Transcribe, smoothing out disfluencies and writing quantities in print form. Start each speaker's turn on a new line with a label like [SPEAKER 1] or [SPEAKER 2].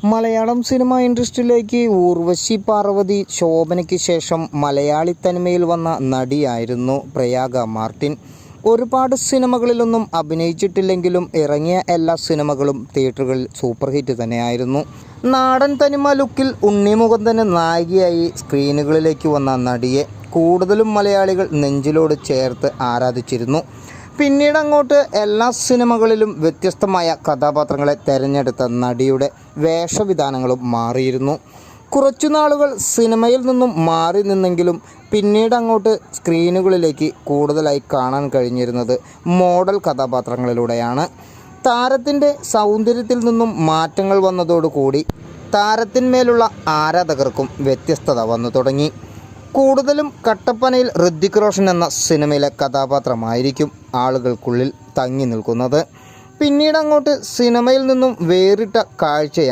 [SPEAKER 1] Malayalam cinema ഇൻഡസ്ട്രിയിലേക്ക് Urvashi Parvathi ശോഭനയ്ക്ക് ശേഷം മലയാളി തനിമയിൽ വന്ന നടിയായിരുന്നു Prayaga Martin. ഒരുപാട് സിനിമകളിലൊന്നും അഭിനയിച്ചിട്ടില്ലെങ്കിലും ഇറങ്ങിയ എല്ലാ സിനിമകളും തിയേറ്ററുകളിൽ സൂപ്പർ ഹിറ്റ് തന്നെയായിരുന്നു. നാടൻ തനിമ ലുക്കിൽ ഉണ്ണിമുകുന്ദന് നായികയായി സ്ക്രീനുകളിലേക്ക് വന്ന നടിയെ കൂടുതലും മലയാളികൾ നെഞ്ചിലോട് ചേർത്ത് ആരാധിച്ചിരുന്നു. പിന്നീട് അങ്ങോട്ട് എല്ലാ സിനിമകളിലും വ്യത്യസ്തമായ കഥാപാത്രങ്ങളെ തിരഞ്ഞെടുത്ത നടിയുടെ വേഷവിധാനങ്ങളും മാറിയിരുന്നു. കുറച്ചു നാളുകൾ സിനിമയിൽ നിന്നും മാറി നിന്നെങ്കിലും പിന്നീട് അങ്ങോട്ട് സ്ക്രീനുകളിലേക്ക് കൂടുതലായി കാണാൻ കഴിഞ്ഞിരുന്നത് മോഡൽ കഥാപാത്രങ്ങളിലൂടെയാണ്. താരത്തിൻ്റെ സൗന്ദര്യത്തിൽ നിന്നും മാറ്റങ്ങൾ വന്നതോടുകൂടി താരത്തിന്മേലുള്ള ആരാധകർക്കും വ്യത്യസ്തത വന്നു തുടങ്ങി. കൂടുതലും കട്ടപ്പനയിൽ ഋത്വിക് റോഷൻ എന്ന സിനിമയിലെ കഥാപാത്രമായിരിക്കും ആളുകൾക്കുള്ളിൽ തങ്ങി നിൽക്കുന്നത്. പിന്നീട് അങ്ങോട്ട് സിനിമയിൽ നിന്നും വേറിട്ട കാഴ്ചയാണ്